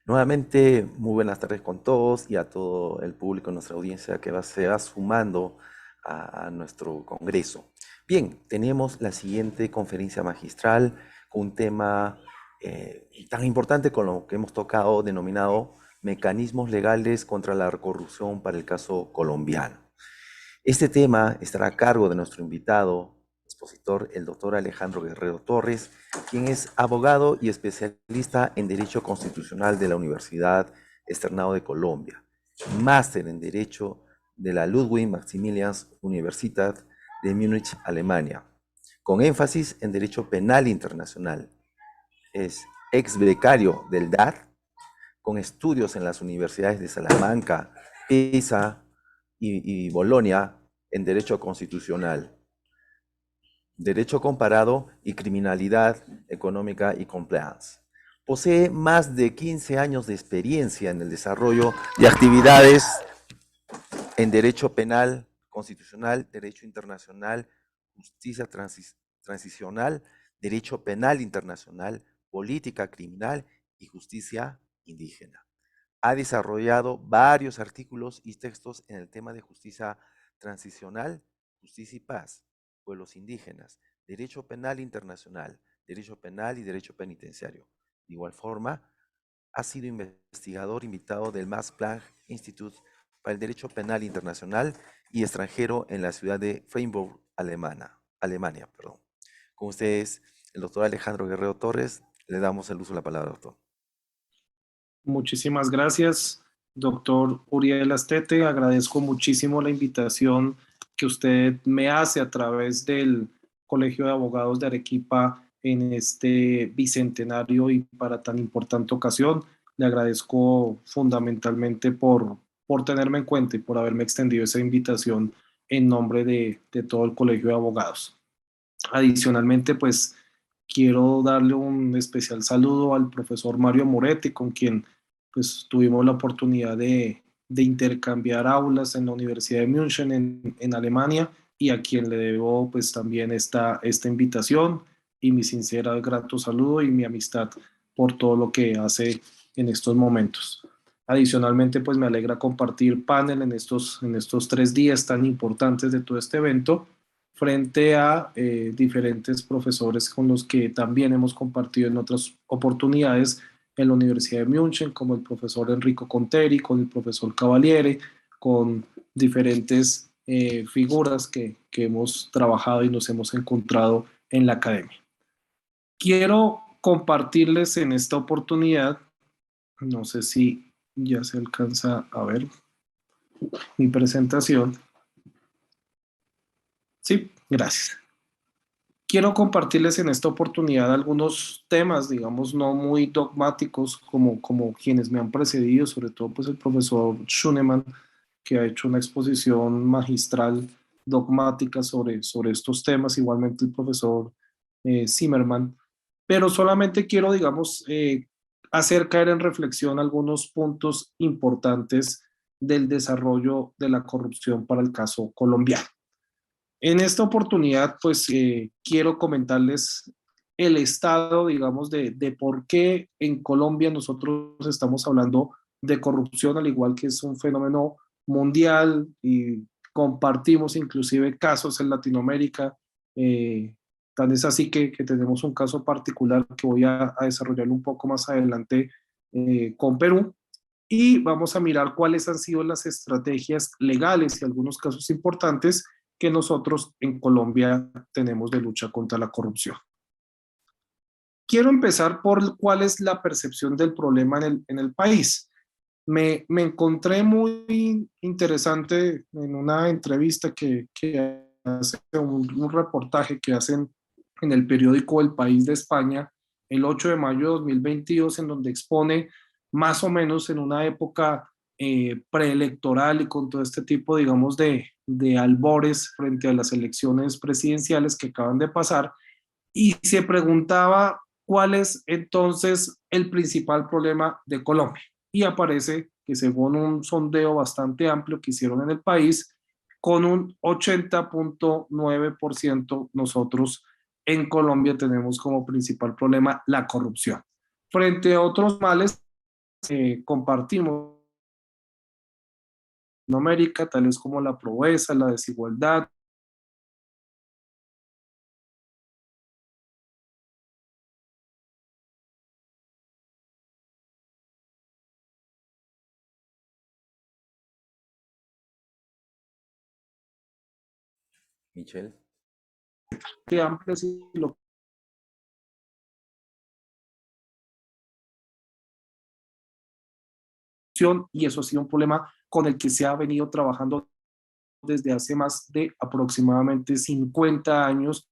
Nuevamente, muy buenas tardes con todos y a todo el público, nuestra audiencia se va sumando a nuestro congreso. Bien, tenemos la siguiente conferencia magistral con un tema tan importante con lo que hemos tocado, denominado Mecanismos legales contra la corrupción para el caso colombiano. Este tema estará a cargo de nuestro invitado, expositor, el doctor Alejandro Guerrero Torres, quien es abogado y especialista en Derecho Constitucional de la Universidad Externado de Colombia, máster en Derecho de la Ludwig Maximilians Universität de Múnich, Alemania, con énfasis en Derecho Penal Internacional. Es ex becario del DAR, con estudios en las universidades de Salamanca, Pisa y Bolonia en Derecho Constitucional, Derecho Comparado y Criminalidad Económica y Compliance. Posee más de 15 años de experiencia en el desarrollo de actividades en Derecho Penal Constitucional, Derecho Internacional, Justicia Transicional, Derecho Penal Internacional, Política Criminal y Justicia Indígena. Ha desarrollado varios artículos y textos en el tema de justicia transicional, justicia y paz, pueblos indígenas, derecho penal internacional, derecho penal y derecho penitenciario. De igual forma, ha sido investigador invitado del Max Planck Institute para el Derecho Penal Internacional y extranjero en la ciudad de Freiburg, Alemania. Con ustedes, el doctor Alejandro Guerrero Torres, le damos el uso de la palabra, doctor. Muchísimas gracias, doctor Uriel Astete. Agradezco muchísimo la invitación que usted me hace a través del Colegio de Abogados de Arequipa en este bicentenario y para tan importante ocasión. Le agradezco fundamentalmente por tenerme en cuenta y por haberme extendido esa invitación en nombre de todo el Colegio de Abogados. Adicionalmente, pues quiero darle un especial saludo al profesor Mario Moretti, con quien pues tuvimos la oportunidad de intercambiar aulas en la Universidad de München en Alemania, y a quien le debo pues también esta invitación y mi sincera grato saludo y mi amistad por todo lo que hace en estos momentos. Adicionalmente, pues me alegra compartir panel en estos 3 días tan importantes de todo este evento frente a diferentes profesores con los que también hemos compartido en otras oportunidades en la Universidad de München, como el profesor Enrico Conteri, con el profesor Cavaliere, con diferentes figuras que hemos trabajado y nos hemos encontrado en la academia. Quiero compartirles en esta oportunidad, no sé si ya se alcanza a ver mi presentación. Sí, gracias. Quiero compartirles en esta oportunidad algunos temas, digamos, no muy dogmáticos como quienes me han precedido, sobre todo pues el profesor Schunemann, que ha hecho una exposición magistral dogmática sobre estos temas, igualmente el profesor Zimmerman, pero solamente quiero, digamos, hacer caer en reflexión algunos puntos importantes del desarrollo de la corrupción para el caso colombiano. En esta oportunidad, pues quiero comentarles el estado, digamos, de por qué en Colombia nosotros estamos hablando de corrupción, al igual que es un fenómeno mundial y compartimos inclusive casos en Latinoamérica. Tan es así que tenemos un caso particular que voy a desarrollar un poco más adelante con Perú. Y vamos a mirar cuáles han sido las estrategias legales y algunos casos importantes que nosotros en Colombia tenemos de lucha contra la corrupción. Quiero empezar por cuál es la percepción del problema en el país. Me encontré muy interesante en una entrevista que hace un reportaje que hacen en el periódico El País de España el 8 de mayo de 2022, en donde expone más o menos en una época preelectoral y con todo este tipo, digamos, de albores frente a las elecciones presidenciales que acaban de pasar, y se preguntaba cuál es entonces el principal problema de Colombia. Y aparece que según un sondeo bastante amplio que hicieron en el país, con un 80.9% nosotros en Colombia tenemos como principal problema la corrupción. Frente a otros males compartimos en América, tales como la pobreza, la desigualdad. Michelle. Amplias y eso ha sido un problema con el que se ha venido trabajando desde hace más de aproximadamente 50 años.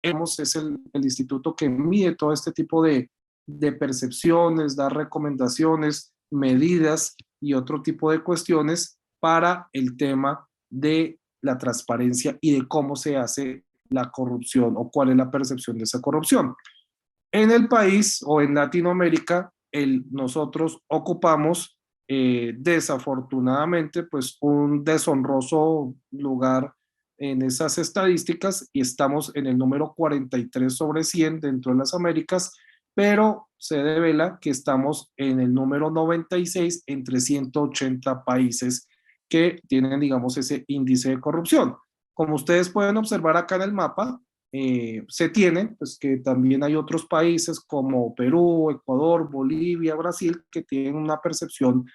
Es el instituto que mide todo este tipo de percepciones, da recomendaciones, medidas y otro tipo de cuestiones para el tema de la transparencia y de cómo se hace la corrupción o cuál es la percepción de esa corrupción. En el país o en Latinoamérica, nosotros ocupamos desafortunadamente pues un deshonroso lugar en esas estadísticas y estamos en el número 43 sobre 100 dentro de las Américas, pero se devela que estamos en el número 96 entre 180 países que tienen, digamos, ese índice de corrupción. Como ustedes pueden observar acá en el mapa, se tiene, pues que también hay otros países como Perú, Ecuador, Bolivia, Brasil, que tienen una percepción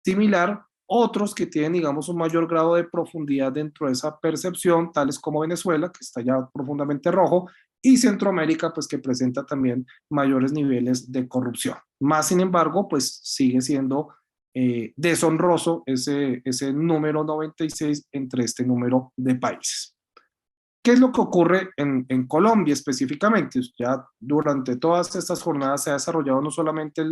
similar, otros que tienen, digamos, un mayor grado de profundidad dentro de esa percepción, tales como Venezuela, que está ya profundamente rojo, y Centroamérica, pues que presenta también mayores niveles de corrupción. Más sin embargo, pues sigue siendo deshonroso ese número 96 entre este número de países. ¿Qué es lo que ocurre en Colombia específicamente? Ya durante todas estas jornadas se ha desarrollado no solamente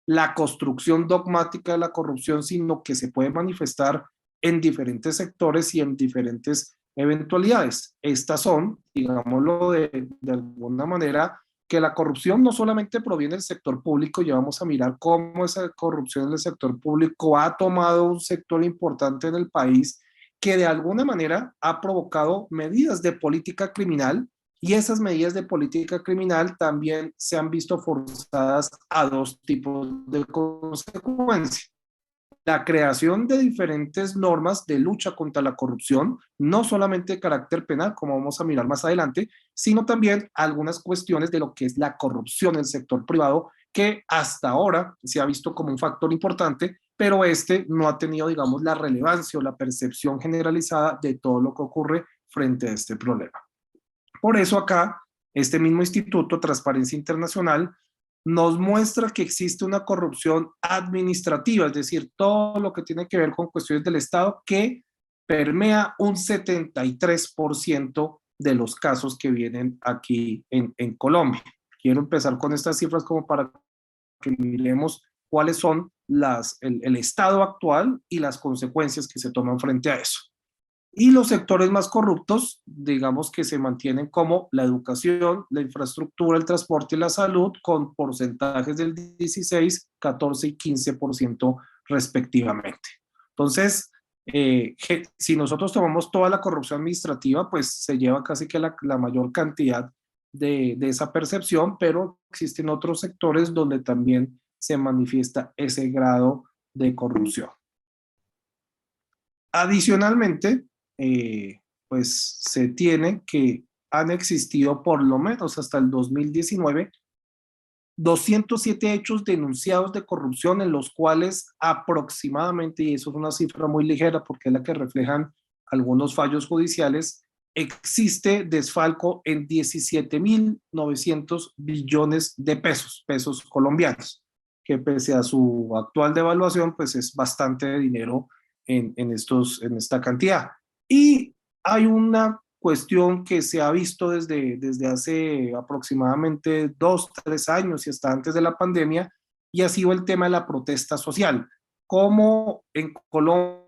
la construcción dogmática de la corrupción, sino que se puede manifestar en diferentes sectores y en diferentes eventualidades. Estas son, digámoslo de alguna manera, que la corrupción no solamente proviene del sector público, ya vamos a mirar cómo esa corrupción en el sector público ha tomado un sector importante en el país que de alguna manera ha provocado medidas de política criminal y esas medidas de política criminal también se han visto forzadas a dos tipos de consecuencias. La creación de diferentes normas de lucha contra la corrupción, no solamente de carácter penal, como vamos a mirar más adelante, sino también algunas cuestiones de lo que es la corrupción en el sector privado, que hasta ahora se ha visto como un factor importante, pero este no ha tenido, digamos, la relevancia o la percepción generalizada de todo lo que ocurre frente a este problema. Por eso acá, este mismo instituto, Transparencia Internacional, nos muestra que existe una corrupción administrativa, es decir, todo lo que tiene que ver con cuestiones del Estado que permea un 73% de los casos que vienen aquí en Colombia. Quiero empezar con estas cifras como para que miremos cuáles son el estado actual y las consecuencias que se toman frente a eso. Y los sectores más corruptos, digamos que se mantienen como la educación, la infraestructura, el transporte y la salud, con porcentajes del 16, 14 y 15% respectivamente. Entonces, si nosotros tomamos toda la corrupción administrativa, pues se lleva casi que la mayor cantidad de esa percepción, pero existen otros sectores donde también se manifiesta ese grado de corrupción. Adicionalmente, pues se tiene que han existido por lo menos hasta el 2019 207 hechos denunciados de corrupción en los cuales aproximadamente, y eso es una cifra muy ligera porque es la que reflejan algunos fallos judiciales, existe desfalco en 17.900 billones de pesos, pesos colombianos, que pese a su actual devaluación, pues es bastante dinero en esta cantidad. Y hay una cuestión que se ha visto desde hace aproximadamente 2, 3 años y hasta antes de la pandemia, y ha sido el tema de la protesta social. Como en Colombia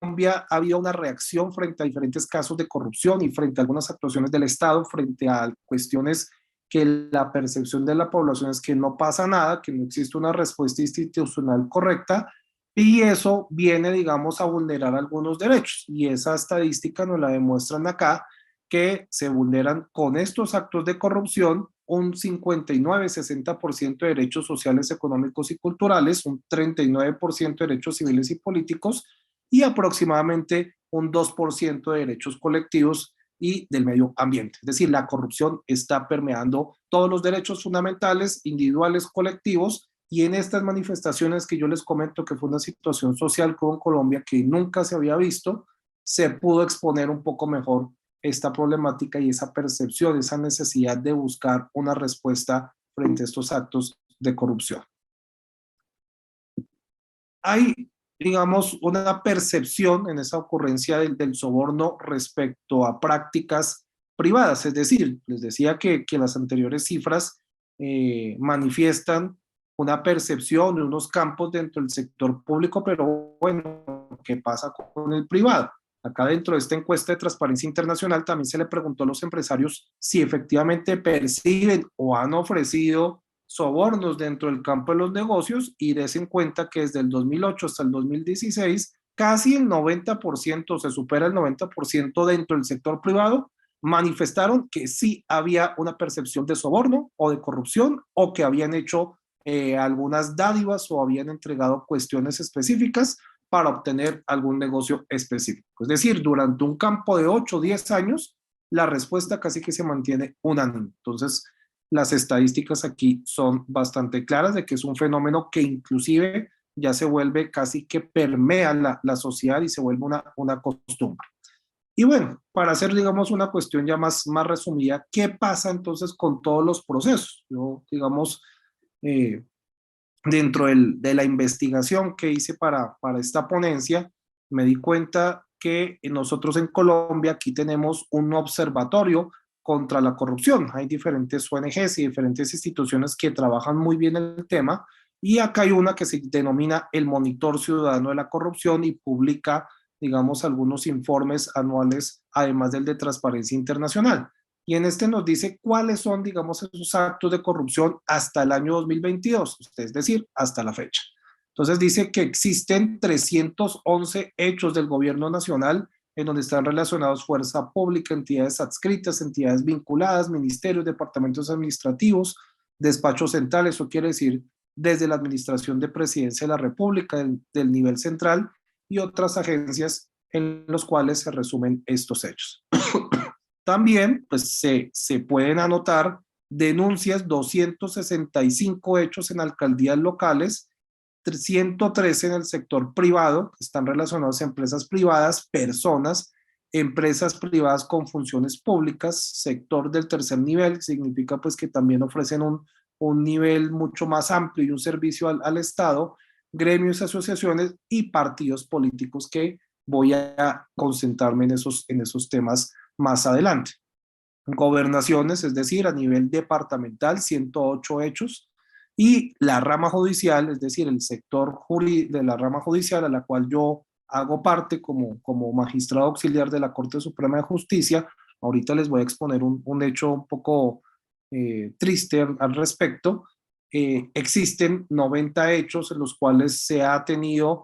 Colombia ha habido una reacción frente a diferentes casos de corrupción y frente a algunas actuaciones del Estado, frente a cuestiones que la percepción de la población es que no pasa nada, que no existe una respuesta institucional correcta, y eso viene, digamos, a vulnerar algunos derechos. Y esa estadística nos la demuestran acá, que se vulneran con estos actos de corrupción un 59-60% de derechos sociales, económicos y culturales, un 39% de derechos civiles y políticos, y aproximadamente un 2% de derechos colectivos y del medio ambiente. Es decir, la corrupción está permeando todos los derechos fundamentales, individuales, colectivos, y en estas manifestaciones que yo les comento que fue una situación social con Colombia que nunca se había visto, se pudo exponer un poco mejor esta problemática y esa percepción, esa necesidad de buscar una respuesta frente a estos actos de corrupción. Hay, digamos, una percepción en esa ocurrencia del soborno respecto a prácticas privadas, es decir, les decía que las anteriores cifras manifiestan una percepción de unos campos dentro del sector público, pero bueno, ¿qué pasa con el privado? Acá dentro de esta encuesta de Transparencia Internacional también se le preguntó a los empresarios si efectivamente perciben o han ofrecido sobornos dentro del campo de los negocios, y des en cuenta que desde el 2008 hasta el 2016, casi el 90%, se supera el 90% dentro del sector privado, manifestaron que sí había una percepción de soborno o de corrupción, o que habían hecho algunas dádivas o habían entregado cuestiones específicas para obtener algún negocio específico. Es decir, durante un campo de 8 o 10 años, la respuesta casi que se mantiene unánime. Entonces, las estadísticas aquí son bastante claras de que es un fenómeno que inclusive ya se vuelve casi que permea la sociedad y se vuelve una costumbre. Y bueno, para hacer, digamos, una cuestión ya más resumida, ¿qué pasa entonces con todos los procesos? Yo, digamos, eh, dentro de la investigación que hice para esta ponencia, me di cuenta que nosotros en Colombia aquí tenemos un observatorio contra la corrupción. Hay diferentes ONGs y diferentes instituciones que trabajan muy bien el tema, y acá hay una que se denomina el Monitor Ciudadano de la Corrupción y publica, digamos, algunos informes anuales, además del de Transparencia Internacional. Y en este nos dice cuáles son, digamos, esos actos de corrupción hasta el año 2022, es decir, hasta la fecha. Entonces dice que existen 311 hechos del gobierno nacional en donde están relacionados fuerza pública, entidades adscritas, entidades vinculadas, ministerios, departamentos administrativos, despachos centrales, eso quiere decir desde la administración de presidencia de la República, del nivel central, y otras agencias en los cuales se resumen estos hechos. También pues, se pueden anotar denuncias, 265 hechos en alcaldías locales, 113 en el sector privado, que están relacionados a empresas privadas, personas, empresas privadas con funciones públicas, sector del tercer nivel, que significa pues que también ofrecen un nivel mucho más amplio y un servicio al Estado, gremios, asociaciones y partidos políticos, que voy a concentrarme en esos temas más adelante. Gobernaciones, es decir, a nivel departamental, 108 hechos, y la rama judicial, es decir, el sector de la rama judicial a la cual yo hago parte como magistrado auxiliar de la Corte Suprema de Justicia. Ahorita les voy a exponer un hecho un poco triste al respecto. Existen 90 hechos en los cuales se ha tenido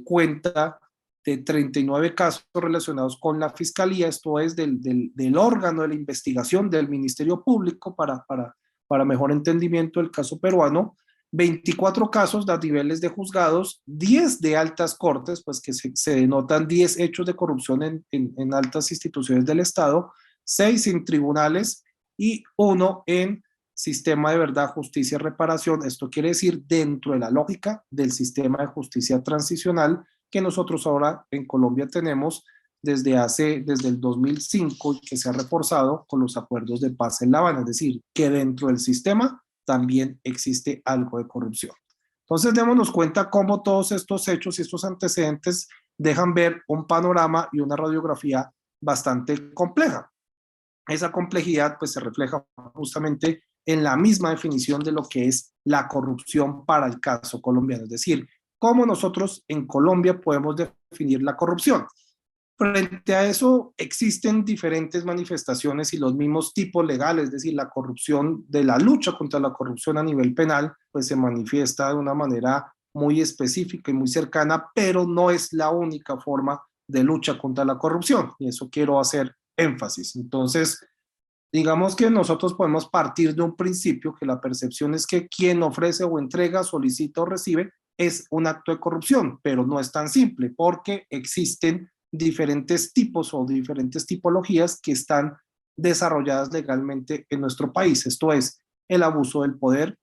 cuenta de 39 casos relacionados con la Fiscalía, esto es del órgano de la investigación del Ministerio Público, para mejor entendimiento del caso peruano, 24 casos de niveles de juzgados, 10 de altas cortes, pues que se denotan 10 hechos de corrupción en altas instituciones del Estado, 6 en tribunales y 1 en sistema de verdad, justicia y reparación. Esto quiere decir dentro de la lógica del sistema de justicia transicional que nosotros ahora en Colombia tenemos desde el 2005, que se ha reforzado con los acuerdos de paz en La Habana, es decir, que dentro del sistema también existe algo de corrupción. Entonces démonos cuenta cómo todos estos hechos y estos antecedentes dejan ver un panorama y una radiografía bastante compleja. Esa complejidad pues se refleja justamente en la misma definición de lo que es la corrupción para el caso colombiano, es decir, ¿Cómo nosotros en Colombia podemos definir la corrupción? Frente a eso existen diferentes manifestaciones y los mismos tipos legales, es decir, la corrupción de la lucha contra la corrupción a nivel penal, pues se manifiesta de una manera muy específica y muy cercana, pero no es la única forma de lucha contra la corrupción, y eso quiero hacer énfasis. Entonces, digamos que nosotros podemos partir de un principio que la percepción es que quien ofrece o entrega, solicita o recibe es un acto de corrupción, pero no es tan simple porque existen diferentes tipos o diferentes tipologías que están desarrolladas legalmente en nuestro país. Esto es el abuso del poder,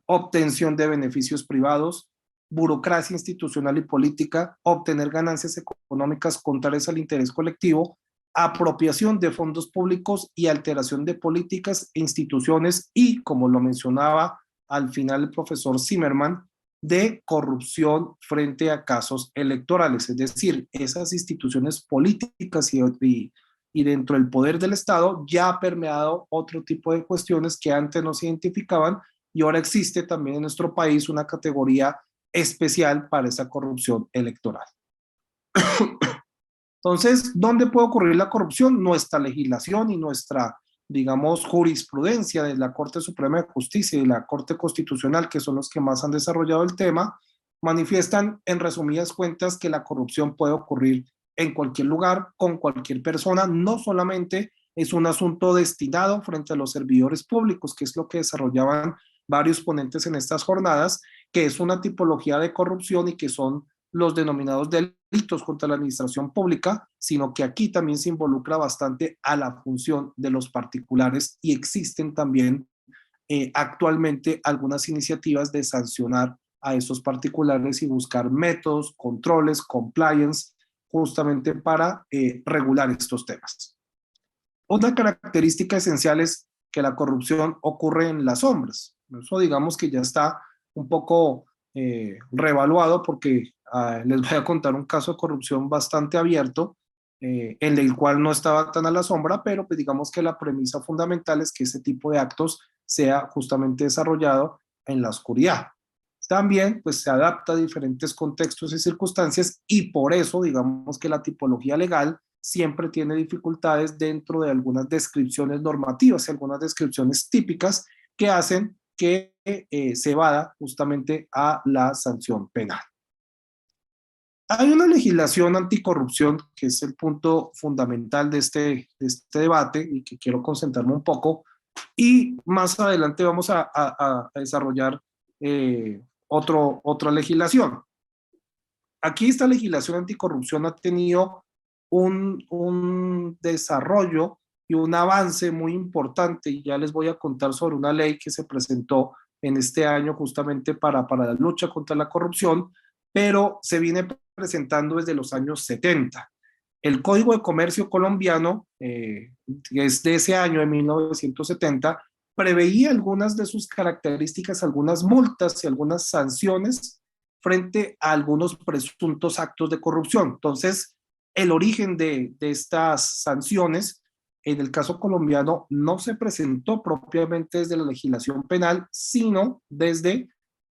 obtención de beneficios privados, burocracia institucional y política, obtener ganancias económicas contrarias al interés colectivo, apropiación de fondos públicos y alteración de políticas e instituciones y, como lo mencionaba al final el profesor Zimmerman, de corrupción frente a casos electorales, es decir, esas instituciones políticas y dentro del poder del Estado ya ha permeado otro tipo de cuestiones que antes no se identificaban y ahora existe también en nuestro país una categoría especial para esa corrupción electoral. Entonces, ¿dónde puede ocurrir la corrupción? Nuestra legislación y nuestra, digamos, jurisprudencia de la Corte Suprema de Justicia y la Corte Constitucional, que son los que más han desarrollado el tema, manifiestan en resumidas cuentas que la corrupción puede ocurrir en cualquier lugar, con cualquier persona, no solamente es un asunto destinado frente a los servidores públicos, que es lo que desarrollaban varios ponentes en estas jornadas, que es una tipología de corrupción y que son los denominados delitos contra la administración pública, sino que aquí también se involucra bastante a la función de los particulares y existen también actualmente algunas iniciativas de sancionar a esos particulares y buscar métodos, controles, compliance, justamente para regular estos temas. Otra característica esencial es que la corrupción ocurre en las sombras. Eso digamos que ya está un poco revaluado porque les voy a contar un caso de corrupción bastante abierto en el cual no estaba tan a la sombra, pero pues digamos que la premisa fundamental es que ese tipo de actos sea justamente desarrollado en la oscuridad. También pues se adapta a diferentes contextos y circunstancias y por eso digamos que la tipología legal siempre tiene dificultades dentro de algunas descripciones normativas y algunas descripciones típicas que hacen que se evada justamente a la sanción penal. Hay una legislación anticorrupción que es el punto fundamental de este debate y que quiero concentrarme un poco y más adelante vamos a desarrollar otra legislación. Aquí esta legislación anticorrupción ha tenido un desarrollo y un avance muy importante y ya les voy a contar sobre una ley que se presentó en este año justamente para la lucha contra la corrupción, pero se viene presentando desde los años 70. El Código de Comercio colombiano, que es de ese año, de 1970, preveía algunas de sus características, algunas multas y algunas sanciones frente a algunos presuntos actos de corrupción. Entonces, el origen de estas sanciones, en el caso colombiano, no se presentó propiamente desde la legislación penal, sino desde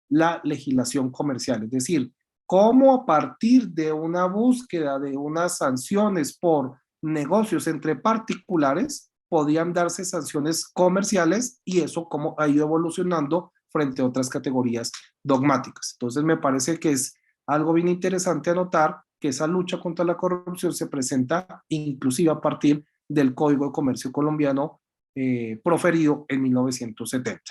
la legislación comercial. Es decir, cómo a partir de una búsqueda de unas sanciones por negocios entre particulares, podían darse sanciones comerciales y eso cómo ha ido evolucionando frente a otras categorías dogmáticas. Entonces me parece que es algo bien interesante anotar que esa lucha contra la corrupción se presenta inclusive a partir del Código de Comercio colombiano proferido en 1970.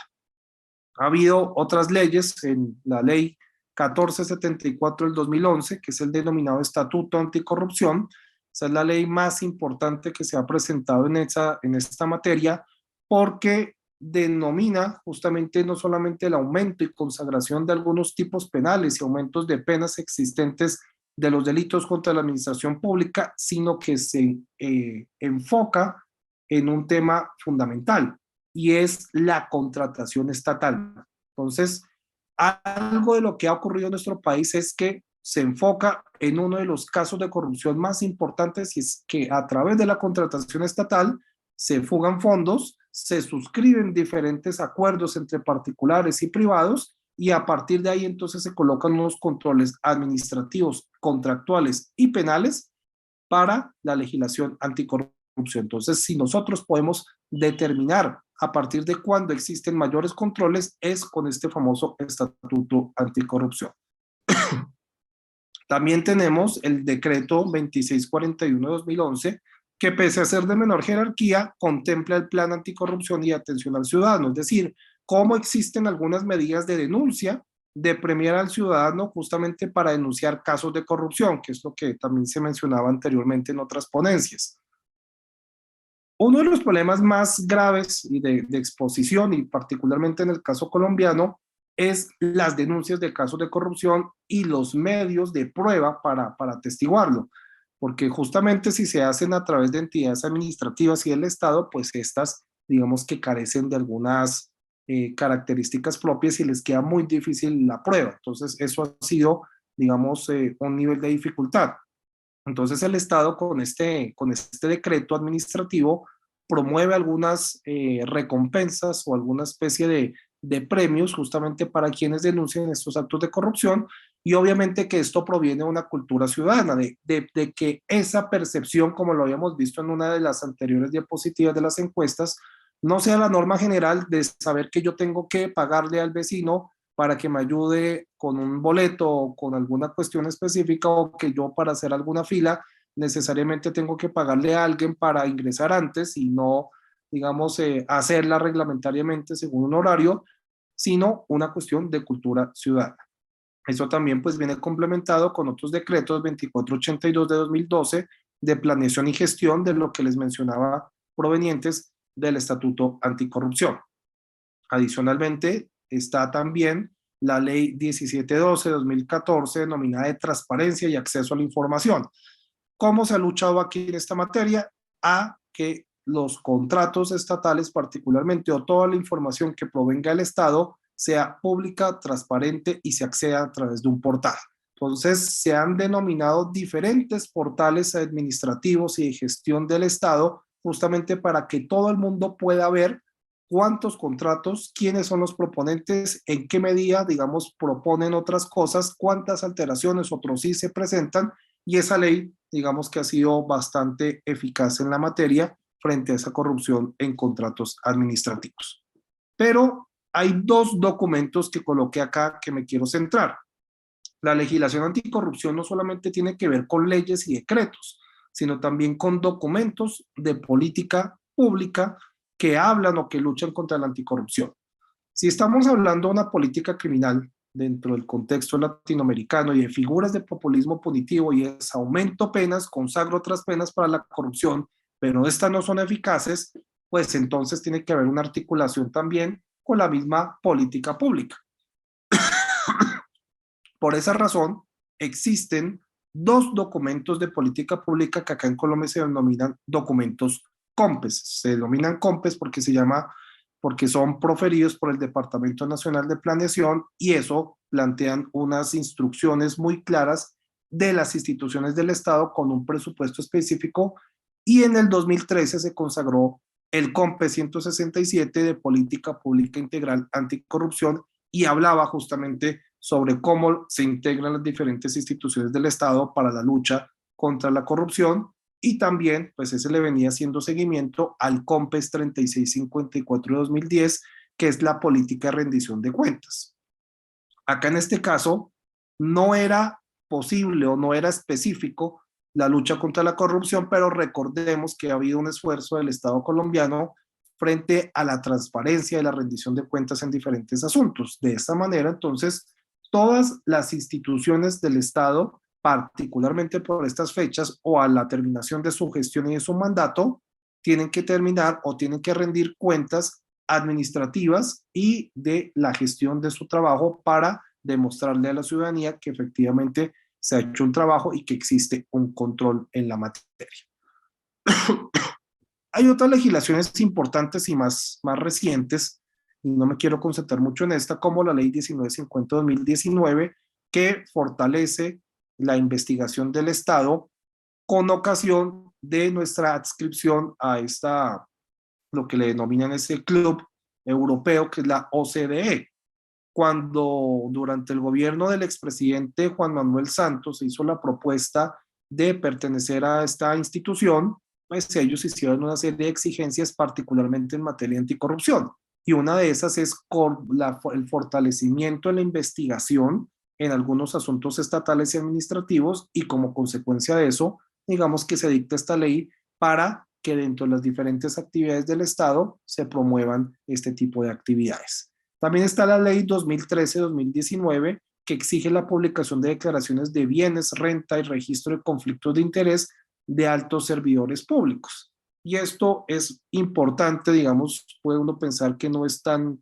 Ha habido otras leyes, en la ley 1474 del 2011, que es el denominado Estatuto Anticorrupción. Esa es la ley más importante que se ha presentado en esta materia, porque denomina justamente no solamente el aumento y consagración de algunos tipos penales y aumentos de penas existentes de los delitos contra la administración pública, sino que se enfoca en un tema fundamental y es la contratación estatal. Entonces, algo de lo que ha ocurrido en nuestro país es que se enfoca en uno de los casos de corrupción más importantes y es que a través de la contratación estatal se fugan fondos, se suscriben diferentes acuerdos entre particulares y privados y a partir de ahí entonces se colocan unos controles administrativos, contractuales y penales para la legislación anticorrupción. Entonces, si nosotros podemos determinar a partir de cuándo existen mayores controles, es con este famoso estatuto anticorrupción. También tenemos el decreto 2641 de 2011, que pese a ser de menor jerarquía, contempla el plan anticorrupción y atención al ciudadano, es decir, cómo existen algunas medidas de denuncia, de premiar al ciudadano justamente para denunciar casos de corrupción, que es lo que también se mencionaba anteriormente en otras ponencias. Uno de los problemas más graves y de exposición, y particularmente en el caso colombiano, es las denuncias de casos de corrupción y los medios de prueba para atestiguarlo. Porque justamente si se hacen a través de entidades administrativas y del Estado, pues estas, digamos que carecen de algunas características propias y les queda muy difícil la prueba. Entonces, eso ha sido, digamos, un nivel de dificultad. Entonces el Estado con este decreto administrativo promueve algunas recompensas o alguna especie de premios justamente para quienes denuncien estos actos de corrupción, y obviamente que esto proviene de una cultura ciudadana, de que esa percepción, como lo habíamos visto en una de las anteriores diapositivas de las encuestas, no sea la norma general de saber que yo tengo que pagarle al vecino para que me ayude con un boleto o con alguna cuestión específica, o que yo para hacer alguna fila necesariamente tengo que pagarle a alguien para ingresar antes y no, digamos, hacerla reglamentariamente según un horario, sino una cuestión de cultura ciudadana. Eso también pues viene complementado con otros decretos 2482 de 2012 de planeación y gestión de lo que les mencionaba, provenientes del Estatuto Anticorrupción. Adicionalmente, está también la Ley 1712 de 2014, denominada de transparencia y acceso a la información. ¿Cómo se ha luchado aquí en esta materia? A que los contratos estatales particularmente, o toda la información que provenga del Estado, sea pública, transparente y se acceda a través de un portal. Entonces, se han denominado diferentes portales administrativos y de gestión del Estado justamente para que todo el mundo pueda ver cuántos contratos, quiénes son los proponentes, en qué medida, digamos, proponen otras cosas, cuántas alteraciones otros sí se presentan, y esa ley, digamos que ha sido bastante eficaz en la materia frente a esa corrupción en contratos administrativos. Pero hay dos documentos que coloqué acá que me quiero centrar. La legislación anticorrupción no solamente tiene que ver con leyes y decretos, sino también con documentos de política pública que hablan o que luchan contra la anticorrupción. Si estamos hablando de una política criminal dentro del contexto latinoamericano y de figuras de populismo punitivo, y es aumento penas, consagro otras penas para la corrupción, pero estas no son eficaces, pues entonces tiene que haber una articulación también con la misma política pública. Por esa razón, existen dos documentos de política pública que acá en Colombia se denominan documentos COMPES. Se denominan COMPES porque son proferidos por el Departamento Nacional de Planeación, y eso plantean unas instrucciones muy claras de las instituciones del Estado con un presupuesto específico, y en el 2013 se consagró el COMPES 167 de Política Pública Integral Anticorrupción, y hablaba justamente sobre cómo se integran las diferentes instituciones del Estado para la lucha contra la corrupción, y también pues ese le venía haciendo seguimiento al COMPES 3654 de 2010, que es la política de rendición de cuentas. Acá en este caso no era posible o no era específico la lucha contra la corrupción, pero recordemos que ha habido un esfuerzo del Estado colombiano frente a la transparencia y la rendición de cuentas en diferentes asuntos. De esta manera, entonces, todas las instituciones del Estado, particularmente por estas fechas o a la terminación de su gestión y de su mandato, tienen que terminar o tienen que rendir cuentas administrativas y de la gestión de su trabajo para demostrarle a la ciudadanía que efectivamente se ha hecho un trabajo y que existe un control en la materia. Hay otras legislaciones importantes y más recientes, y no me quiero concentrar mucho en esta, como la Ley 1950-2019, que fortalece la investigación del Estado con ocasión de nuestra adscripción a lo que le denominan ese club europeo, que es la OCDE. cuando durante el gobierno del expresidente Juan Manuel Santos se hizo la propuesta de pertenecer a esta institución, pues ellos hicieron una serie de exigencias, particularmente en materia anticorrupción. Y una de esas es el fortalecimiento de la investigación en algunos asuntos estatales y administrativos, y como consecuencia de eso, digamos que se dicta esta ley para que dentro de las diferentes actividades del Estado se promuevan este tipo de actividades. También está la ley 2013-2019 que exige la publicación de declaraciones de bienes, renta y registro de conflictos de interés de altos servidores públicos. Y esto es importante, digamos, puede uno pensar que no es tan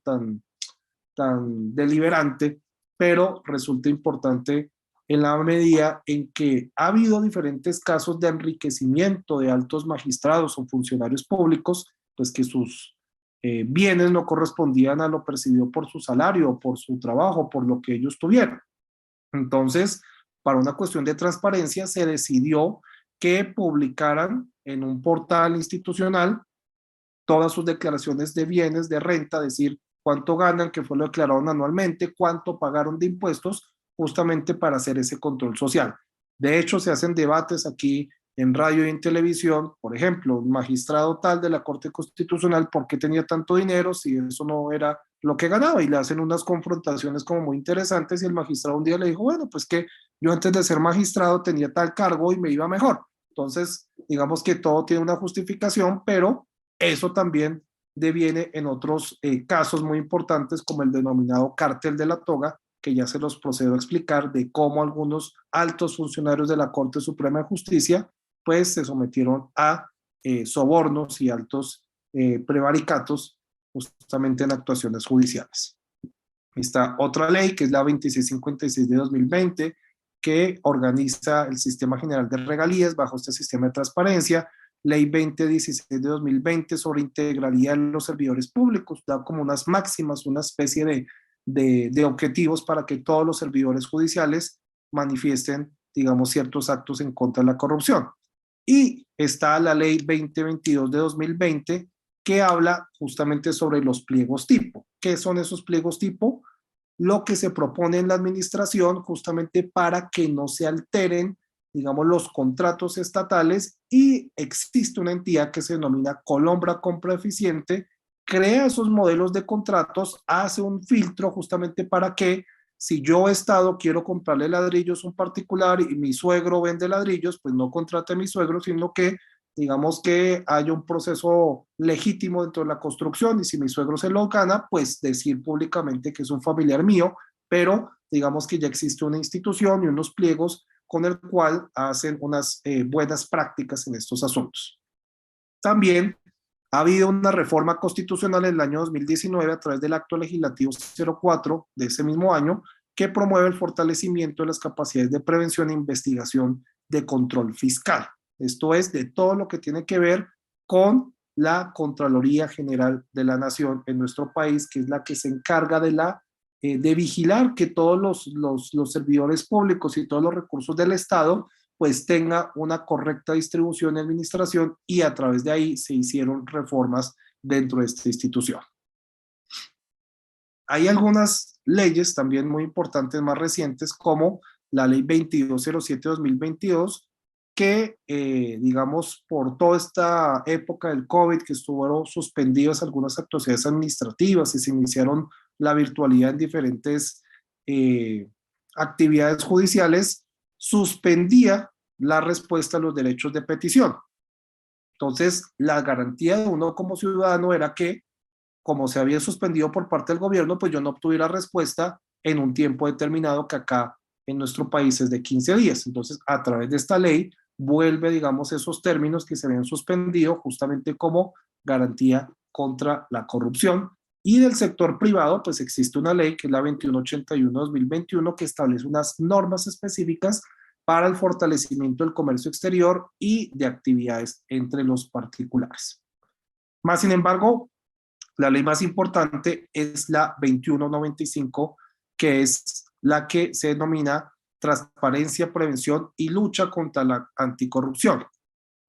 deliberante, pero resulta importante en la medida en que ha habido diferentes casos de enriquecimiento de altos magistrados o funcionarios públicos, pues que sus bienes no correspondían a lo percibido por su salario, por su trabajo, por lo que ellos tuvieron. Entonces, para una cuestión de transparencia, se decidió que publicaran en un portal institucional todas sus declaraciones de bienes, de renta, es decir, cuánto ganan, qué fue lo declararon anualmente, cuánto pagaron de impuestos, justamente para hacer ese control social. De hecho, se hacen debates aquí en radio y en televisión, por ejemplo, un magistrado tal de la Corte Constitucional, ¿por qué tenía tanto dinero si eso no era lo que ganaba? Y le hacen unas confrontaciones como muy interesantes, y el magistrado un día le dijo, bueno, pues que yo antes de ser magistrado tenía tal cargo y me iba mejor. Entonces, digamos que todo tiene una justificación, pero eso también deviene en otros casos muy importantes, como el denominado cártel de la toga, que ya se los procedo a explicar, de cómo algunos altos funcionarios de la Corte Suprema de Justicia pues se sometieron a sobornos y altos prevaricatos justamente en actuaciones judiciales. Está otra ley, que es la 2656 de 2020, que organiza el Sistema General de Regalías bajo este sistema de transparencia. Ley 2016 de 2020 sobre integralidad de los servidores públicos, da como unas máximas, una especie de objetivos para que todos los servidores judiciales manifiesten, digamos, ciertos actos en contra de la corrupción. Y está la ley 2022 de 2020 que habla justamente sobre los pliegos tipo. ¿Qué son esos pliegos tipo? Lo que se propone en la administración justamente para que no se alteren, digamos, los contratos estatales, y existe una entidad que se denomina Colombra Compra Eficiente, crea esos modelos de contratos, hace un filtro justamente para que si yo Estado quiero comprarle ladrillos a un particular y mi suegro vende ladrillos, pues no contrate a mi suegro, sino que digamos que haya un proceso legítimo dentro de la construcción, y si mi suegro se lo gana, pues decir públicamente que es un familiar mío, pero digamos que ya existe una institución y unos pliegos con el cual hacen unas buenas prácticas en estos asuntos. También ha habido una reforma constitucional en el año 2019 a través del acto legislativo 04 de ese mismo año, que promueve el fortalecimiento de las capacidades de prevención e investigación de control fiscal. Esto es de todo lo que tiene que ver con la Contraloría General de la Nación en nuestro país, que es la que se encarga de vigilar que todos los servidores públicos y todos los recursos del Estado pues tenga una correcta distribución y administración, y a través de ahí se hicieron reformas dentro de esta institución. Hay algunas leyes también muy importantes más recientes, como la ley 2207-2022, que digamos por toda esta época del COVID, que estuvieron suspendidas algunas actuaciones administrativas y se iniciaron la virtualidad en diferentes actividades judiciales, suspendía la respuesta a los derechos de petición. Entonces, la garantía de uno como ciudadano era que, como se había suspendido por parte del gobierno, pues yo no obtuviera respuesta en un tiempo determinado, que acá en nuestro país es de 15 días. Entonces, a través de esta ley, vuelve, digamos, esos términos que se habían suspendido justamente como garantía contra la corrupción. Y del sector privado, pues existe una ley que es la 2181-2021, que establece unas normas específicas para el fortalecimiento del comercio exterior y de actividades entre los particulares. Más sin embargo, la ley más importante es la 2195, que es la que se denomina Transparencia, Prevención y Lucha contra la Anticorrupción.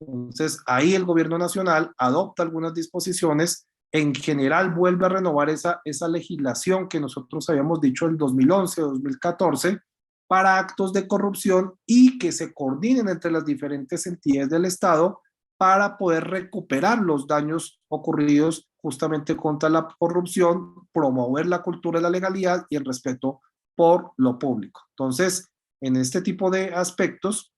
Entonces, ahí el gobierno nacional adopta algunas disposiciones en general vuelve a renovar esa legislación que nosotros habíamos dicho en 2011 o 2014 para actos de corrupción y que se coordinen entre las diferentes entidades del Estado para poder recuperar los daños ocurridos justamente contra la corrupción, promover la cultura de la legalidad y el respeto por lo público. Entonces, en este tipo de aspectos,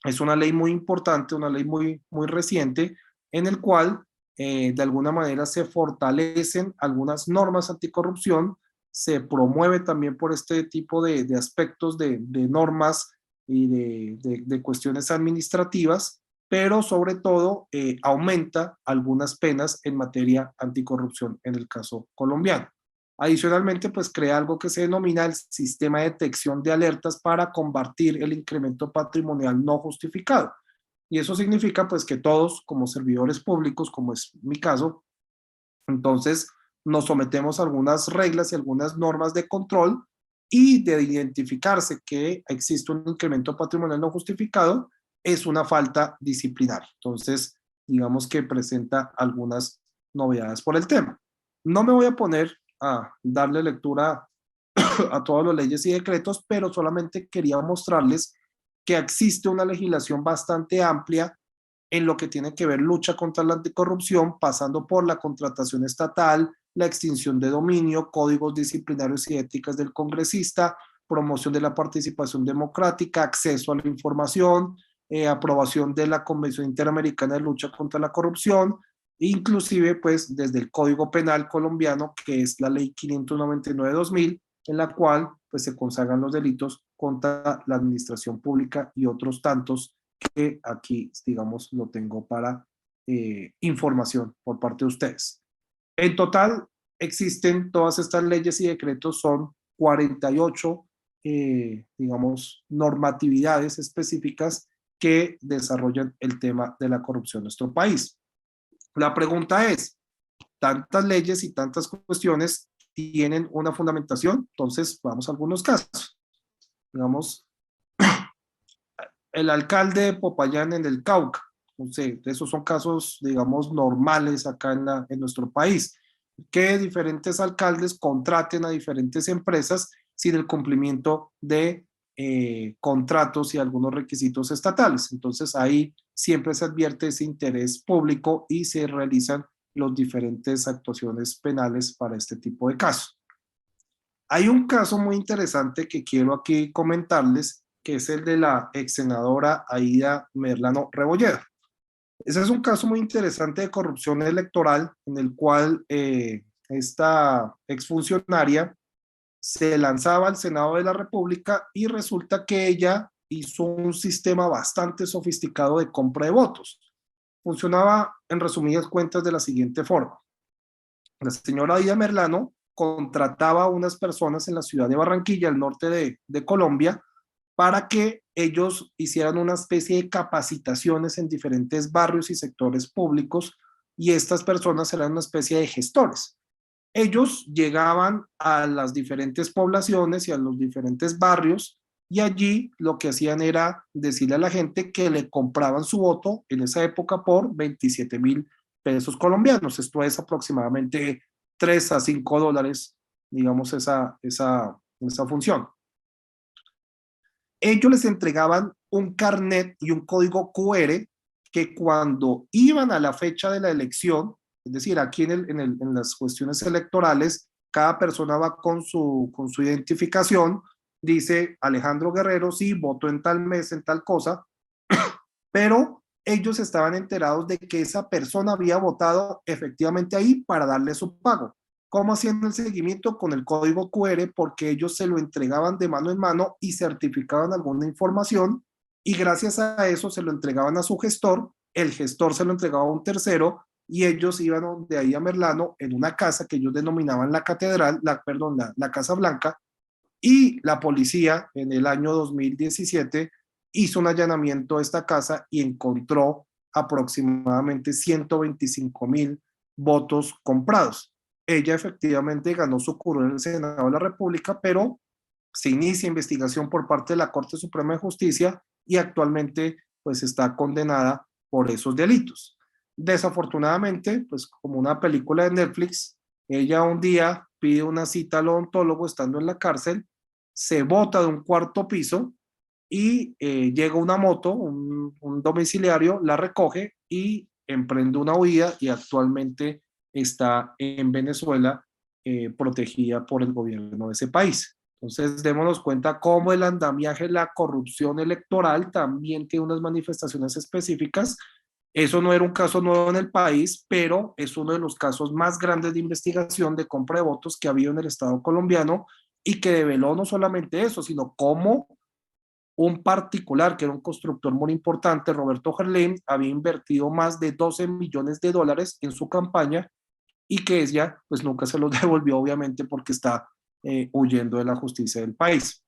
es una ley muy importante, una ley muy reciente, en el cual de alguna manera se fortalecen algunas normas anticorrupción, se promueve también por este tipo de aspectos de normas y de cuestiones administrativas, pero sobre todo aumenta algunas penas en materia anticorrupción en el caso colombiano. Adicionalmente, pues crea algo que se denomina el sistema de detección de alertas para combatir el incremento patrimonial no justificado. Y eso significa pues que todos como servidores públicos, como es mi caso, entonces nos sometemos a algunas reglas y algunas normas de control y de identificarse que existe un incremento patrimonial no justificado, es una falta disciplinaria. Entonces, digamos que presenta algunas novedades por el tema. No me voy a poner a darle lectura a todas las leyes y decretos, pero solamente quería mostrarles que existe una legislación bastante amplia en lo que tiene que ver lucha contra la anticorrupción, pasando por la contratación estatal, la extinción de dominio, códigos disciplinarios y éticas del congresista, promoción de la participación democrática, acceso a la información, aprobación de la Convención Interamericana de Lucha contra la Corrupción, inclusive pues desde el Código Penal colombiano, que es la Ley 599/2000, en la cual pues se consagran los delitos contra la administración pública y otros tantos que aquí, digamos, lo tengo para información por parte de ustedes. En total, existen todas estas leyes y decretos, son 48, digamos, normatividades específicas que desarrollan el tema de la corrupción en nuestro país. La pregunta es, tantas leyes y tantas cuestiones tienen una fundamentación, entonces vamos a algunos casos. Digamos, el alcalde de Popayán en el Cauca, no sé, esos son casos, digamos, normales acá en nuestro país, que diferentes alcaldes contraten a diferentes empresas sin el cumplimiento de contratos y algunos requisitos estatales. Entonces ahí siempre se advierte ese interés público y se realizan las diferentes actuaciones penales para este tipo de casos. Hay un caso muy interesante que quiero aquí comentarles, que es el de la ex senadora Aida Merlano Rebolledo. Ese es un caso muy interesante de corrupción electoral en el cual esta exfuncionaria se lanzaba al Senado de la República y resulta que ella hizo un sistema bastante sofisticado de compra de votos. Funcionaba en resumidas cuentas de la siguiente forma. La señora Aida Merlano contrataba a unas personas en la ciudad de Barranquilla, al norte de Colombia, para que ellos hicieran una especie de capacitaciones en diferentes barrios y sectores públicos, y estas personas eran una especie de gestores. Ellos llegaban a las diferentes poblaciones y a los diferentes barrios, y allí lo que hacían era decirle a la gente que le compraban su voto en esa época por 27.000 pesos colombianos. Esto es aproximadamente 3 a 5 dólares, digamos, esa función. Ellos les entregaban un carnet y un código QR que cuando iban a la fecha de la elección, es decir, aquí en las cuestiones electorales, cada persona va con su identificación, dice Alejandro Guerrero, sí, voto en tal mes, en tal cosa, pero ellos estaban enterados de que esa persona había votado efectivamente ahí para darle su pago. ¿Cómo hacían el seguimiento? Con el código QR, porque ellos se lo entregaban de mano en mano y certificaban alguna información, y gracias a eso se lo entregaban a su gestor, el gestor se lo entregaba a un tercero, y ellos iban de ahí a Merlano en una casa que ellos denominaban la catedral, la Casa Blanca, y la policía en el año 2017 hizo un allanamiento a esta casa y encontró aproximadamente 125.000 votos comprados. Ella efectivamente ganó su curul en el Senado de la República, pero se inicia investigación por parte de la Corte Suprema de Justicia y actualmente pues está condenada por esos delitos. Desafortunadamente, pues como una película de Netflix, ella un día pide una cita al odontólogo estando en la cárcel, se bota de un cuarto piso y llega una moto, un domiciliario, la recoge y emprende una huida y actualmente está en Venezuela protegida por el gobierno de ese país. Entonces, démonos cuenta cómo el andamiaje, la corrupción electoral también tiene unas manifestaciones específicas. Eso no era un caso nuevo en el país, pero es uno de los casos más grandes de investigación de compra de votos que ha habido en el Estado colombiano y que develó no solamente eso, sino cómo un particular, que era un constructor muy importante, Roberto Gerlain, había invertido más de 12 millones de dólares en su campaña y que ella pues nunca se los devolvió, obviamente, porque está huyendo de la justicia del país.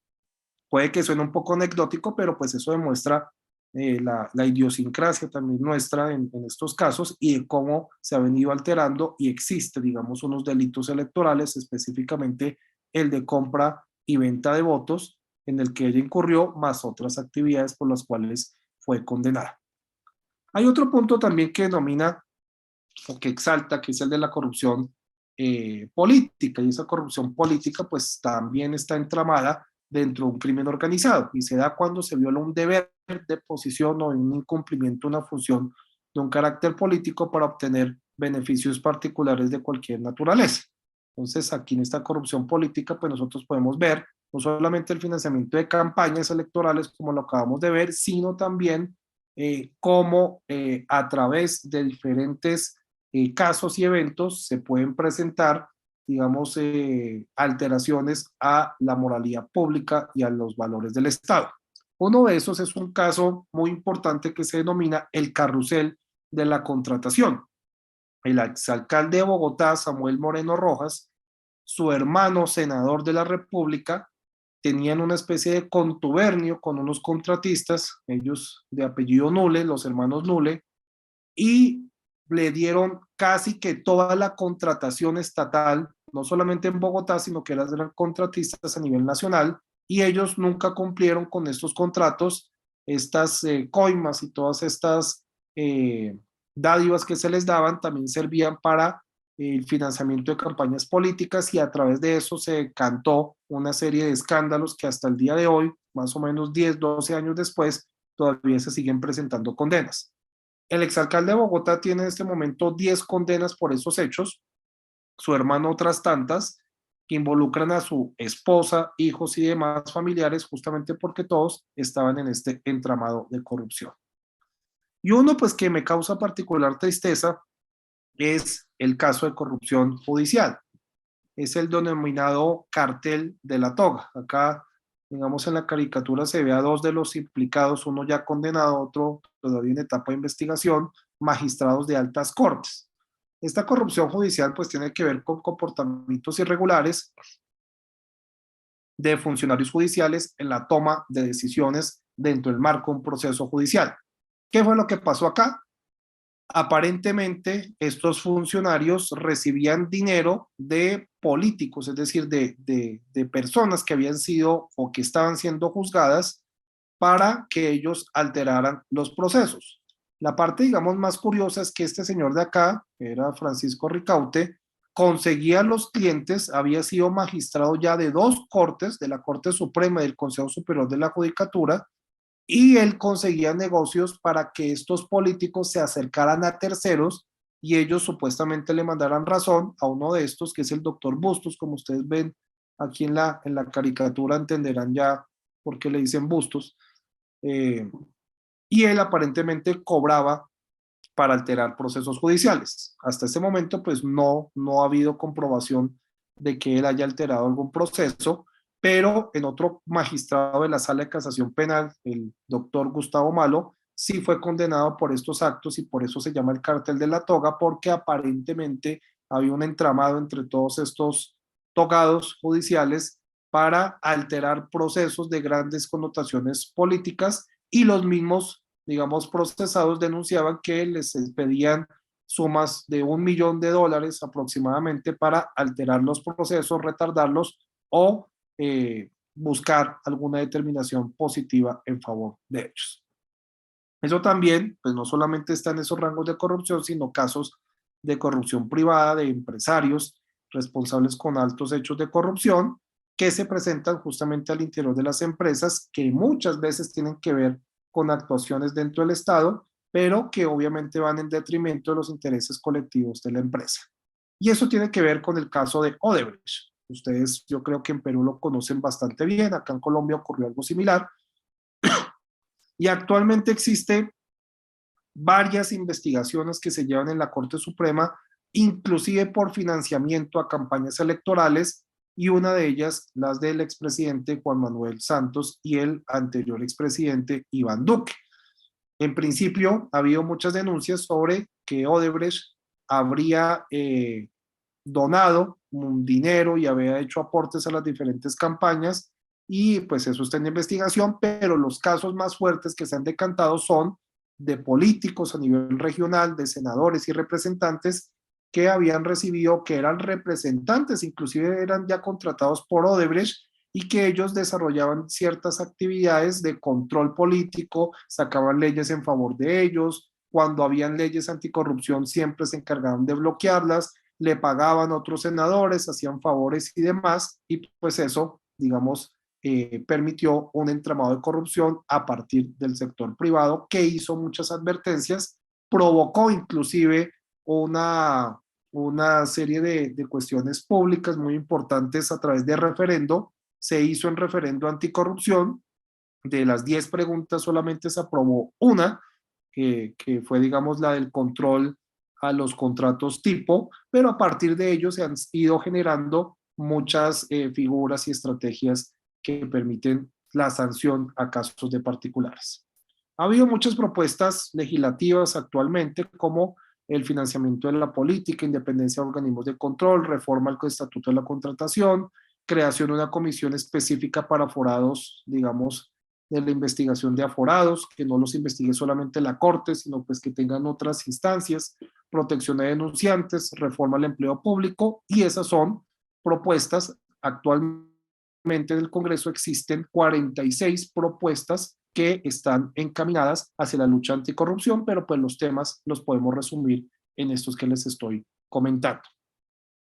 Puede que suene un poco anecdótico, pero pues eso demuestra la idiosincrasia también nuestra en estos casos y de cómo se ha venido alterando y existe, digamos, unos delitos electorales, específicamente el de compra y venta de votos, en el que ella incurrió, más otras actividades por las cuales fue condenada. Hay otro punto también que denomina o que exalta, que es el de la corrupción política, y esa corrupción política pues también está entramada dentro de un crimen organizado y se da cuando se viola un deber de posición o un incumplimiento de una función de un carácter político para obtener beneficios particulares de cualquier naturaleza. Entonces, aquí en esta corrupción política, pues nosotros podemos ver no solamente el financiamiento de campañas electorales, como lo acabamos de ver, sino también cómo a través de diferentes casos y eventos se pueden presentar, digamos, alteraciones a la moralidad pública y a los valores del Estado. Uno de esos es un caso muy importante que se denomina el carrusel de la contratación. El exalcalde de Bogotá, Samuel Moreno Rojas, su hermano senador de la República, tenían una especie de contubernio con unos contratistas, ellos de apellido Nule, los hermanos Nule, y le dieron casi que toda la contratación estatal, no solamente en Bogotá, sino que eran contratistas a nivel nacional, y ellos nunca cumplieron con estos contratos, estas coimas y todas estas dádivas que se les daban también servían para el financiamiento de campañas políticas y a través de eso se cantó una serie de escándalos que hasta el día de hoy, más o menos 10, 12 años después, todavía se siguen presentando condenas. El exalcalde de Bogotá tiene en este momento 10 condenas por esos hechos, su hermano otras tantas, que involucran a su esposa, hijos y demás familiares, justamente porque todos estaban en este entramado de corrupción. Y uno, pues, que me causa particular tristeza es el caso de corrupción judicial. Es el denominado cartel de la toga. Acá, digamos, en la caricatura se ve a dos de los implicados, uno ya condenado, otro todavía en etapa de investigación, magistrados de altas cortes. Esta corrupción judicial pues tiene que ver con comportamientos irregulares de funcionarios judiciales en la toma de decisiones dentro del marco de un proceso judicial. ¿Qué fue lo que pasó acá? Aparentemente estos funcionarios recibían dinero de políticos, es decir, de personas que habían sido o que estaban siendo juzgadas para que ellos alteraran los procesos. La parte, digamos, más curiosa es que este señor de acá, que era Francisco Ricaute, conseguía los clientes, había sido magistrado ya de dos cortes, de la Corte Suprema y del Consejo Superior de la Judicatura, y él conseguía negocios para que estos políticos se acercaran a terceros y ellos supuestamente le mandaran razón a uno de estos, que es el doctor Bustos, como ustedes ven aquí en la caricatura, entenderán ya por qué le dicen Bustos, eh, y él aparentemente cobraba para alterar procesos judiciales. Hasta este momento, pues no ha habido comprobación de que él haya alterado algún proceso, pero en otro magistrado de la Sala de Casación Penal, el doctor Gustavo Malo, sí fue condenado por estos actos y por eso se llama el cártel de la toga, porque aparentemente había un entramado entre todos estos togados judiciales para alterar procesos de grandes connotaciones políticas y los mismos, digamos, procesados denunciaban que les pedían sumas de $1 millón aproximadamente para alterar los procesos, retardarlos o buscar alguna determinación positiva en favor de ellos. Eso también, pues no solamente está en esos rangos de corrupción, sino casos de corrupción privada de empresarios responsables con altos hechos de corrupción que se presentan justamente al interior de las empresas, que muchas veces tienen que ver con actuaciones dentro del Estado, pero que obviamente van en detrimento de los intereses colectivos de la empresa. Y eso tiene que ver con el caso de Odebrecht. Ustedes, yo creo que en Perú lo conocen bastante bien, acá en Colombia ocurrió algo similar, y actualmente existe varias investigaciones que se llevan en la Corte Suprema, inclusive por financiamiento a campañas electorales, y una de ellas, las del expresidente Juan Manuel Santos y el anterior expresidente Iván Duque. En principio, ha habido muchas denuncias sobre que Odebrecht habría donado un dinero y había hecho aportes a las diferentes campañas, y pues eso está en investigación, pero los casos más fuertes que se han decantado son de políticos a nivel regional, de senadores y representantes que habían recibido, que eran representantes, inclusive eran ya contratados por Odebrecht, y que ellos desarrollaban ciertas actividades de control político, sacaban leyes en favor de ellos, cuando habían leyes anticorrupción siempre se encargaban de bloquearlas, le pagaban a otros senadores, hacían favores y demás, y pues eso, digamos, permitió un entramado de corrupción a partir del sector privado que hizo muchas advertencias, provocó inclusive una serie de cuestiones públicas muy importantes a través de referendo. Se hizo en referendo anticorrupción, de las 10 preguntas solamente se aprobó una, que fue, digamos, la del control a los contratos tipo, pero a partir de ello se han ido generando muchas figuras y estrategias que permiten la sanción a casos de particulares. Ha habido muchas propuestas legislativas actualmente, como el financiamiento de la política, independencia de organismos de control, reforma al Estatuto de la Contratación, creación de una comisión específica para aforados, digamos, de la investigación de aforados, que no los investigue solamente la Corte, sino pues que tengan otras instancias, protección de denunciantes, reforma al empleo público, y esas son propuestas. Actualmente en el Congreso existen 46 propuestas que están encaminadas hacia la lucha anticorrupción, pero pues los temas los podemos resumir en estos que les estoy comentando.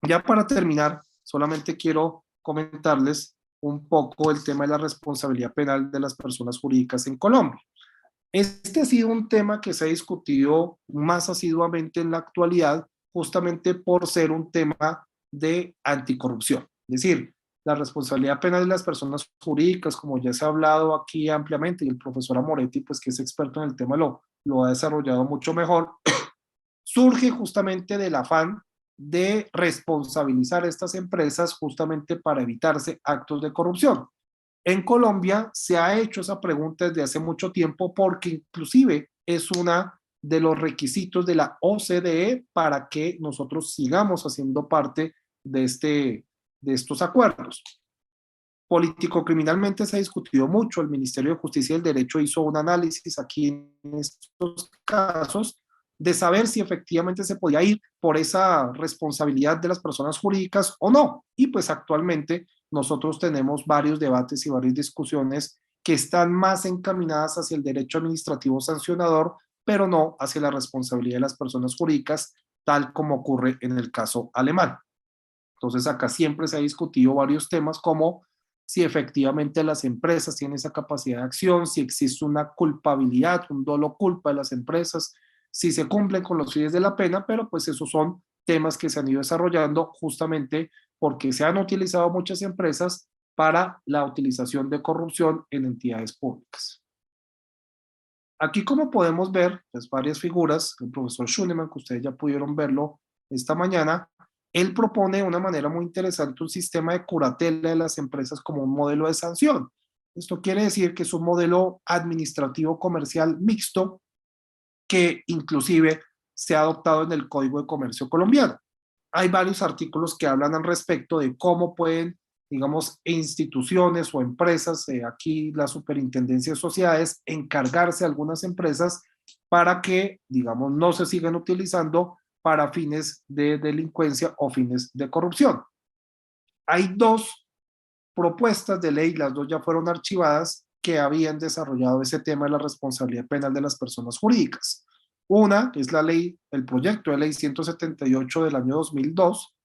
Ya para terminar, solamente quiero comentarles un poco el tema de la responsabilidad penal de las personas jurídicas en Colombia. Este ha sido un tema que se ha discutido más asiduamente en la actualidad, justamente por ser un tema de anticorrupción. Es decir, la responsabilidad penal de las personas jurídicas, como ya se ha hablado aquí ampliamente, y el profesor Amoretti, pues que es experto en el tema, lo ha desarrollado mucho mejor, surge justamente del afán de responsabilizar a estas empresas justamente para evitarse actos de corrupción. En Colombia se ha hecho esa pregunta desde hace mucho tiempo, porque inclusive es una de los requisitos de la OCDE para que nosotros sigamos haciendo parte de estos acuerdos. Político-criminalmente se ha discutido mucho. El Ministerio de Justicia y el Derecho hizo un análisis aquí en estos casos de saber si efectivamente se podía ir por esa responsabilidad de las personas jurídicas o no. Y pues actualmente nosotros tenemos varios debates y varias discusiones que están más encaminadas hacia el derecho administrativo sancionador, pero no hacia la responsabilidad de las personas jurídicas, tal como ocurre en el caso alemán. Entonces acá siempre se ha discutido varios temas, como si efectivamente las empresas tienen esa capacidad de acción, si existe una culpabilidad, un dolo culpa de las empresas, si se cumplen con los fines de la pena, pero pues esos son temas que se han ido desarrollando justamente porque se han utilizado muchas empresas para la utilización de corrupción en entidades públicas. Aquí, como podemos ver, pues varias figuras, el profesor Schuneman, que ustedes ya pudieron verlo esta mañana, él propone de una manera muy interesante un sistema de curatela de las empresas como un modelo de sanción. Esto quiere decir que es un modelo administrativo comercial mixto que inclusive se ha adoptado en el Código de Comercio colombiano. Hay varios artículos que hablan al respecto de cómo pueden, digamos, instituciones o empresas, aquí la Superintendencia de Sociedades, encargarse a algunas empresas para que, digamos, no se sigan utilizando para fines de delincuencia o fines de corrupción. Hay dos propuestas de ley, las dos ya fueron archivadas, que habían desarrollado ese tema de la responsabilidad penal de las personas jurídicas. Una es la ley, el proyecto de ley 178 del año 2002,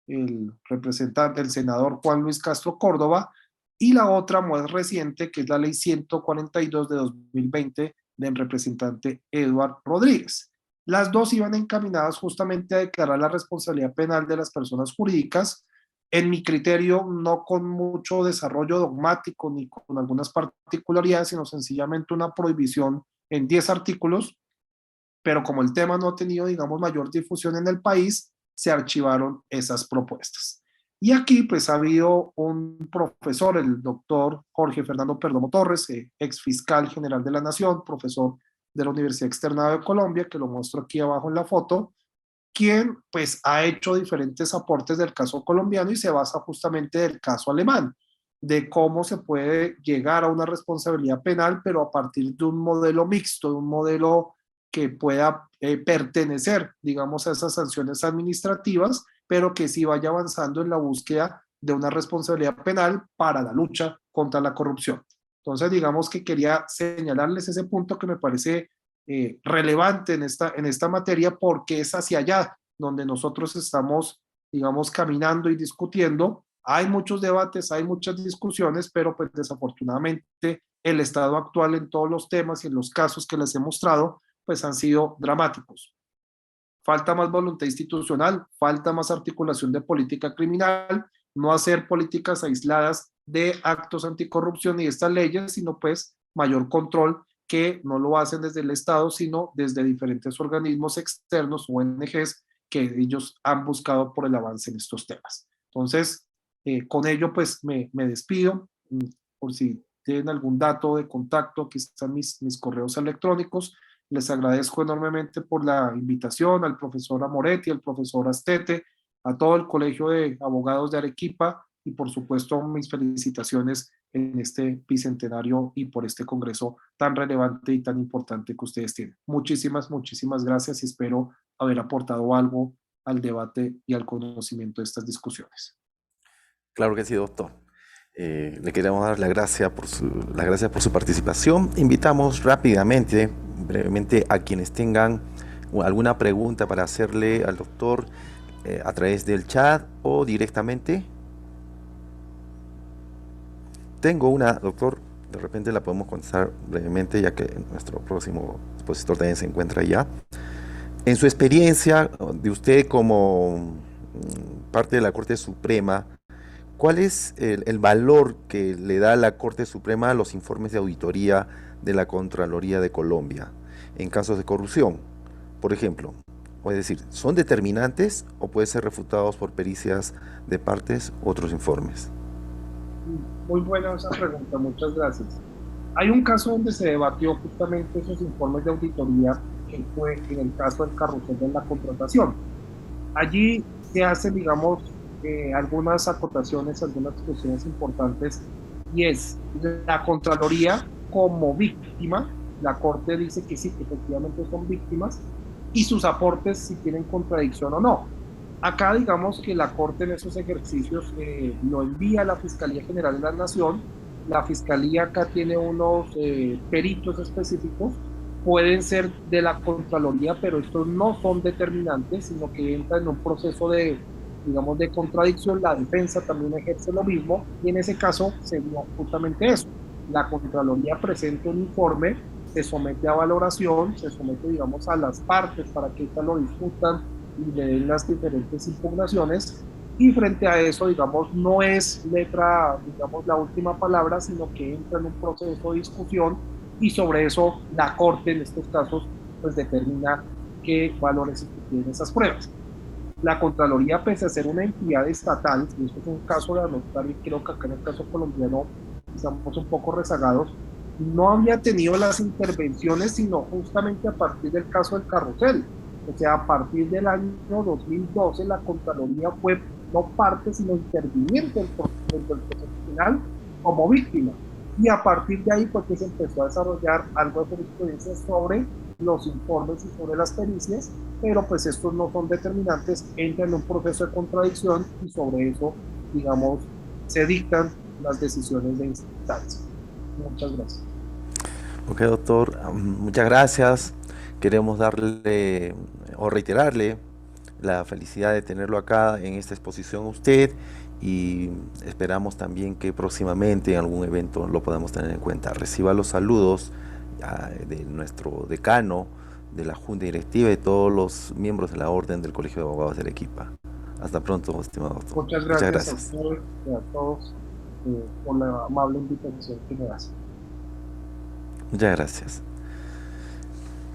el representante, el senador Juan Luis Castro Córdoba, y la otra más reciente, que es la ley 142 de 2020 del representante Eduard Rodríguez. Las dos iban encaminadas justamente a declarar la responsabilidad penal de las personas jurídicas, en mi criterio, no con mucho desarrollo dogmático ni con algunas particularidades, sino sencillamente una prohibición en 10 artículos, pero como el tema no ha tenido, digamos, mayor difusión en el país, se archivaron esas propuestas. Y aquí, pues, ha habido un profesor, el doctor Jorge Fernando Perdomo Torres, ex fiscal general de la Nación, profesor de la Universidad Externada de Colombia, que lo muestro aquí abajo en la foto, quien, pues, ha hecho diferentes aportes del caso colombiano y se basa justamente del caso alemán, de cómo se puede llegar a una responsabilidad penal, pero a partir de un modelo mixto, de un modelo que pueda pertenecer, digamos, a esas sanciones administrativas, pero que sí vaya avanzando en la búsqueda de una responsabilidad penal para la lucha contra la corrupción. Entonces, digamos que quería señalarles ese punto que me parece relevante en esta materia, porque es hacia allá donde nosotros estamos, digamos, caminando y discutiendo. Hay muchos debates, hay muchas discusiones, pero pues desafortunadamente el estado actual en todos los temas y en los casos que les he mostrado, pues han sido dramáticos. Falta más voluntad institucional, falta más articulación de política criminal, no hacer políticas aisladas de actos anticorrupción y de estas leyes, sino pues mayor control, que no lo hacen desde el Estado, sino desde diferentes organismos externos, ONGs, que ellos han buscado por el avance en estos temas. Entonces, con ello pues me despido. Por si tienen algún dato de contacto, aquí están mis correos electrónicos. Les agradezco enormemente por la invitación al profesor Amoretti, al profesor Astete, a todo el Colegio de Abogados de Arequipa y por supuesto mis felicitaciones en este bicentenario y por este congreso tan relevante y tan importante que ustedes tienen. Muchísimas, muchísimas gracias y espero haber aportado algo al debate y al conocimiento de estas discusiones. Claro que sí, doctor. Le queremos dar las gracias por su participación. Invitamos rápidamente, brevemente, a quienes tengan alguna pregunta para hacerle al doctor a través del chat o directamente. Tengo una, doctor, de repente la podemos contestar brevemente, ya que nuestro próximo expositor también se encuentra allá. En su experiencia de usted como parte de la Corte Suprema, ¿cuál es el valor que le da la Corte Suprema a los informes de auditoría de la Contraloría de Colombia en casos de corrupción? Por ejemplo, es decir, ¿son determinantes o pueden ser refutados por pericias de partes u otros informes? Muy buena esa pregunta, muchas gracias. Hay un caso donde se debatió justamente esos informes de auditoría, que fue en el caso del carrusel de la contratación. Allí se hacen, digamos, algunas acotaciones, algunas cuestiones importantes, y es la Contraloría como víctima. La Corte dice que sí, que efectivamente son víctimas, y sus aportes si tienen contradicción o no. Acá digamos que la Corte en esos ejercicios lo envía a la Fiscalía General de la Nación. La Fiscalía acá tiene unos peritos específicos, pueden ser de la Contraloría, pero estos no son determinantes, sino que entran en un proceso de, digamos, de contradicción. La defensa también ejerce lo mismo, y en ese caso sería justamente eso. La Contraloría presenta un informe, se somete a valoración, se somete, digamos, a las partes para que éstas lo discutan y le den las diferentes impugnaciones, y frente a eso, digamos, no es letra, digamos, la última palabra, sino que entra en un proceso de discusión, y sobre eso la Corte en estos casos pues determina qué valores tienen esas pruebas. La Contraloría, pese a ser una entidad estatal, y esto es un caso de anotar, y creo que acá en el caso colombiano estamos un poco rezagados, no había tenido las intervenciones sino justamente a partir del caso del carrusel. O sea, a partir del año 2012 la Contraloría fue no parte sino interviniente del proceso penal como víctima. Y a partir de ahí pues que se empezó a desarrollar algo de jurisprudencia sobre los informes y sobre las pericias, pero pues estos no son determinantes, entran en un proceso de contradicción y sobre eso, digamos, se dictan las decisiones de instancia. Muchas gracias. Ok, doctor, muchas gracias. Queremos darle o reiterarle la felicidad de tenerlo acá en esta exposición a usted y esperamos también que próximamente en algún evento lo podamos tener en cuenta. Reciba los saludos de nuestro decano, de la Junta Directiva y todos los miembros de la Orden del Colegio de Abogados de Arequipa. Hasta pronto, estimado doctor. Muchas Muchas gracias a gracias. ustedes y a todos por la amable invitación que me hacen. Muchas gracias.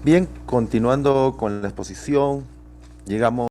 Bien, continuando con la exposición, llegamos